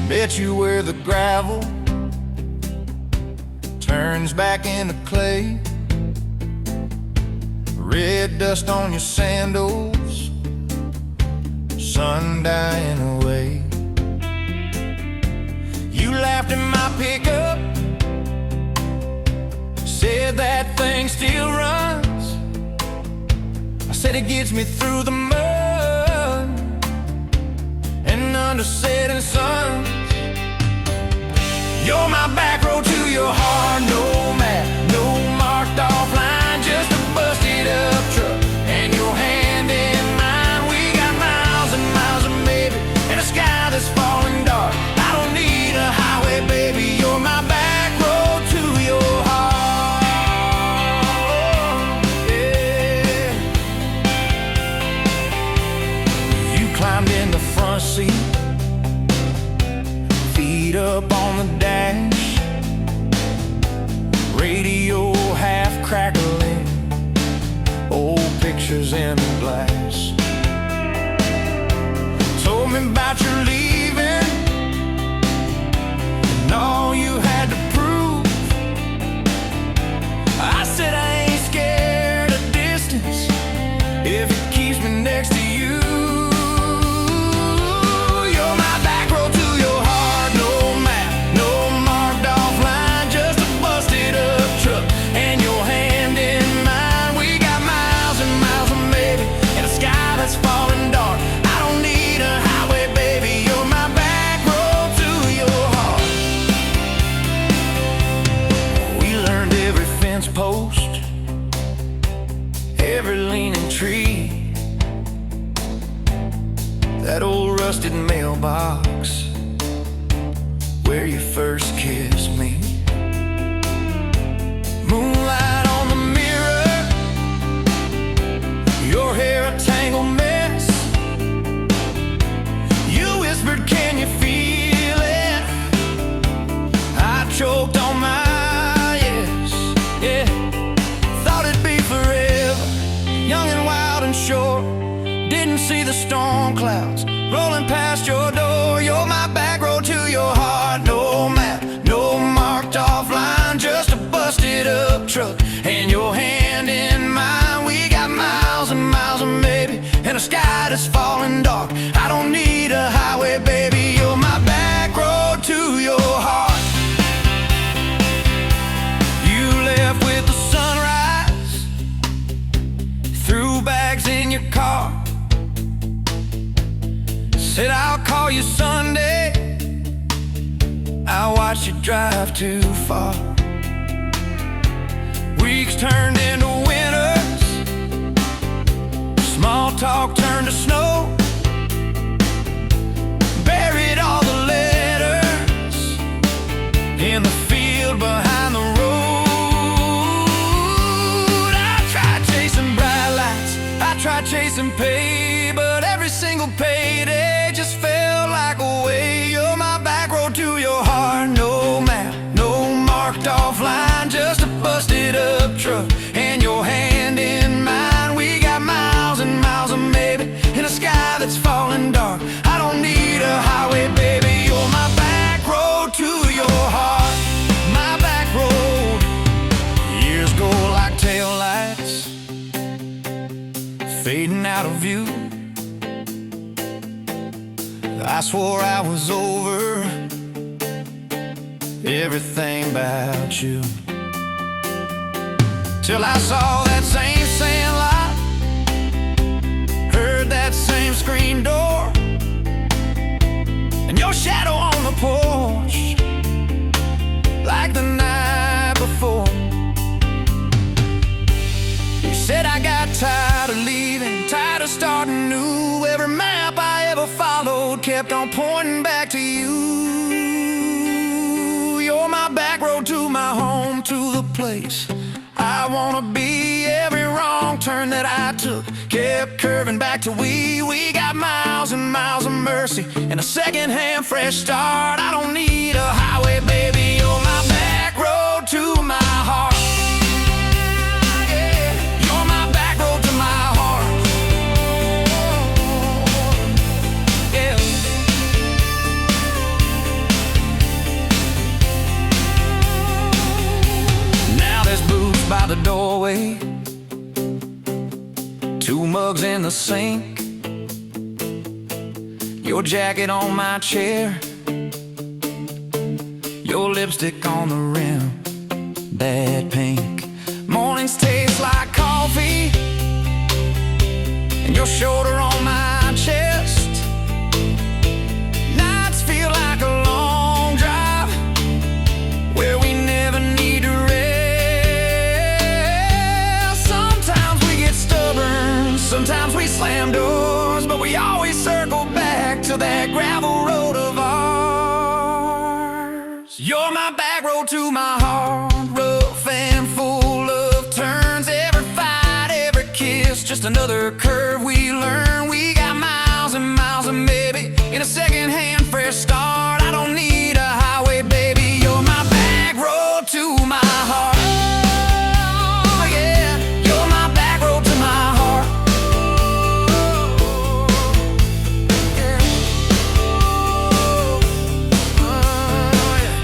Bet you where the gravel turns back into clay, red dust on your sandals, sun dying away. You laughed in my pickup, said that thing still runs. I said it gets me through the mud and under setting suns. You're my back road to your heart, no map, no marked off line, just a busted up truck and your hand in mine. We got miles and miles of maybe and a sky that's falling dark. I don't need a highway climbed in the front seat, feet up on the dash, radio half crackling, old pictures in the glass. Told me about your leaving and all you had to prove. I said I ain't scared of distance if it keeps me next to you. You're my back road to your heart, no map, no marked off line, just a busted up truck and your hand in mine. We got miles and miles of maybe and a sky that's falling dark. I don't need a highway, baby, you're my back road to your heart. We learned every fence post, every leaning tree, that old rusted mailbox where you first kissed me. Moonlight on the mirror, your hair a tangled mess. You whispered, can you feel it? I choked on my yes, yeah. Thought it'd be forever, young and wild and short. Didn't see the storm clouds rolling past your door. You're my back road to your heart, no map, no marked off line, just a busted up truck and your hand in mine. We got miles and miles of maybe and a sky that's falling dark. I don't need a highway, baby, you're my back road to your heart. You left with the sunrise, threw bags in your car, said I'll call you Sunday. I watched you drive too far. Weeks turned into winters, small talk turned to snow. Buried all the letters in the field behind the road. I tried chasing bright lights, I tried chasing pay, but every single payday just felt like a way. You're my back road to your heart, no map, no marked off line, just a busted up truck and your hand in mine. We got miles and miles of maybe in a sky that's falling dark. I don't need a highway, baby, you're my back road to your heart. My back road. Years go like tail lights, fading out of view. I swore I was over everything about you, till I saw that same sand lot, heard that same screen door, and your shadow on the porch like the night before. You said I got tired of leaving, tired of starting new. Every map I ever followed kept on pointing back to you. You're my back road to my home, to the place I wanna be. Every wrong turn that I took kept curving back to we. We got miles and miles of mercy and a second-hand fresh start. I don't need a highway, baby, you're my back road to my heart. Yeah, you're my back road to my heart. Yeah. Now there's boots by the doorway, two mugs in the sink, your jacket on my chair, your lipstick on the rim, that pink. Mornings taste like coffee and your shoulder on my chest. Nights feel like a long drive where we never need to rest. Sometimes we get stubborn, sometimes we slam doors, but we always circle back to that gravel road of ours. You're my back road to my heart, rough and full of turns. Every fight, every kiss, just another curve we learn. We got miles and miles in a second-hand fresh start. I don't need a highway, baby. You're my back road to my heart. Oh, yeah, you're my back road to my heart. Yeah. Oh, yeah.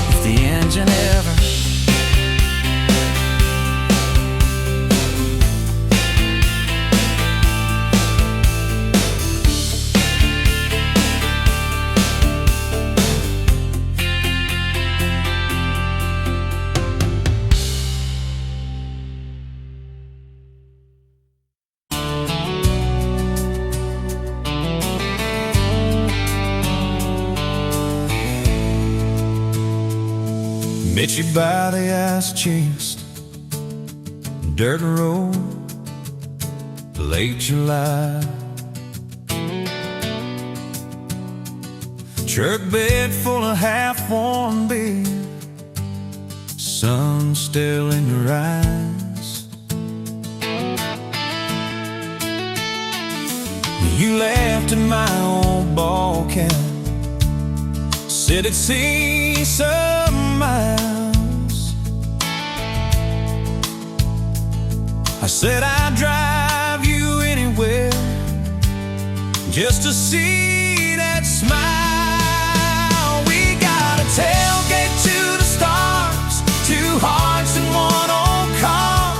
If the engine ever met you by the ice chest, dirt road, late July. Truck bed full of half-warm beer, sun still in your eyes. You laughed at my old ball cap, said it'd see some miles. I said I'd drive you anywhere just to see that smile. We got a tailgate to the stars, two hearts in one old car,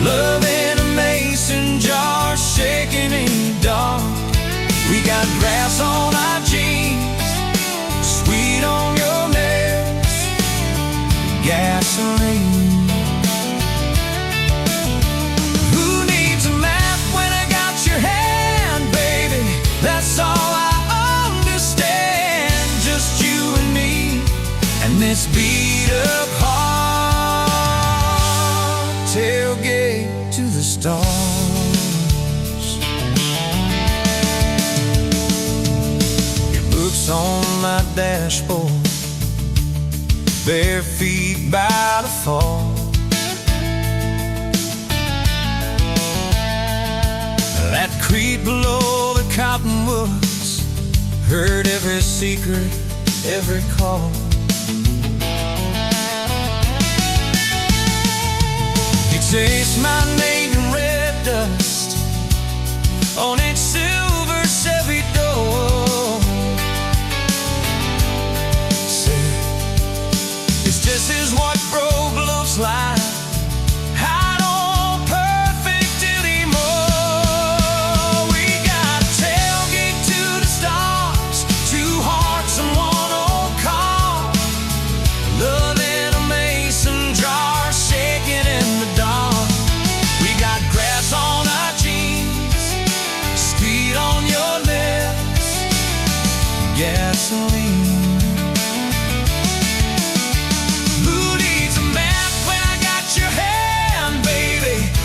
love in a mason jar, shaking in the dark. We got grass on our jeans, sweet on your lips, gasoline. Who needs a map when I got your hand, baby? That's all I understand. Just you and me, and this beat up heart, tailgate to the stars. On my dashboard, bare feet by the fall. That creek below the cottonwoods, heard every secret, every call. He tastes my name in red dust on its silver Chevy door. This is what broke looks like. I don't perfect anymore. We got a tailgate to the stars, two hearts and one old car, love in a mason jar, shaking in the dark. We got grass on our jeans, speed on your lips, gasoline.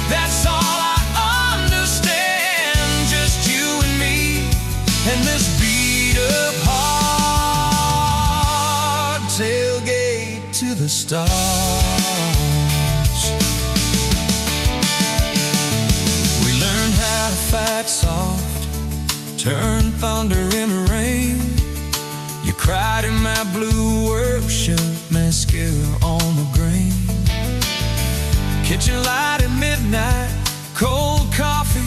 That's all I understand. Just you and me, and this beat up heart, tailgate to the stars. We learned how to fight soft, turn thunder into rain. You cried in my blue workshop, mascara on the grain. Kitchen light at midnight, cold coffee,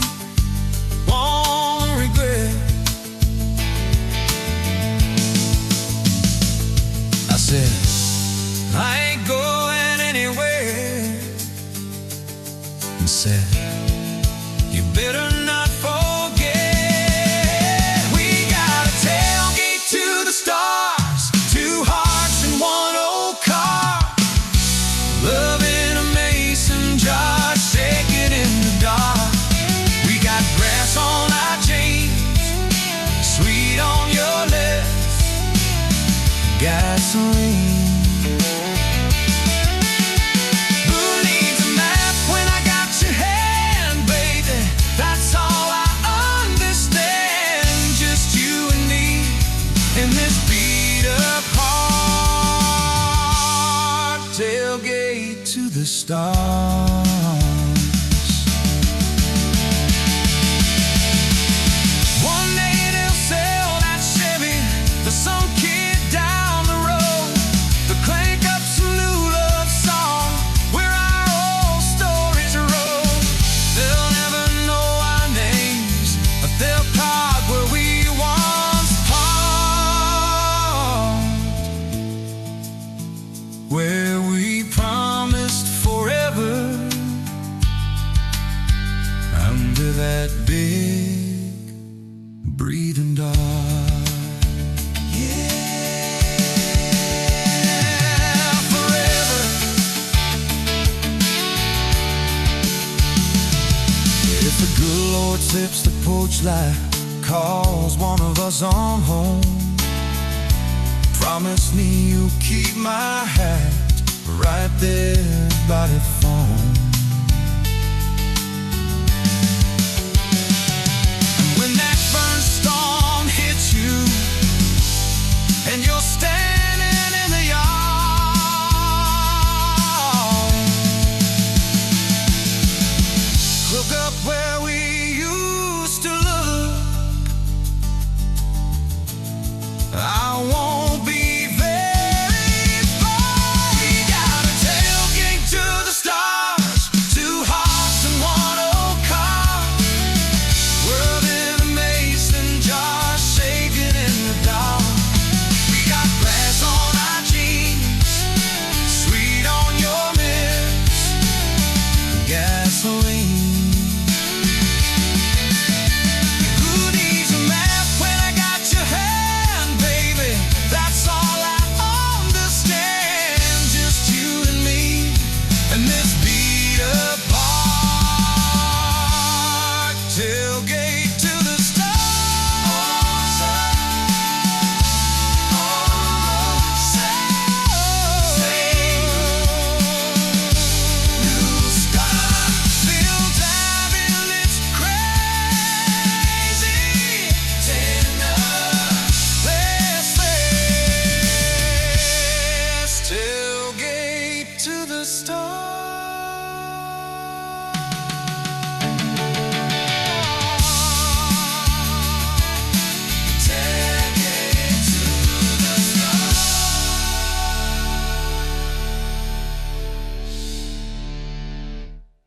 won't regret. I said, I ain't going anywhere. And said, you better not forget. We got a tailgate to the stars, two hearts in one old car, love in a mason jar, shaking in the dark. We got grass on our jeans, sweet on your lips, gasoline. Who needs a map when I got your hand, baby? That's all I understand. Just you and me in this beat up heart, tailgate to the stars. that big breathing dog. Yeah, forever. If the good Lord sips the porch light, calls one of us on home, promise me you'll keep my hat right there by the phone. And when that burn storm hits you and you're standing in the yard, look up where we used to look. I won't be very far. We got a tailgate to the stars, 2 hearts and 1 old car. World in a mason jar, shaking in the dark. We got glass on our jeans, sweet on your lips, gasoline. Tailgate.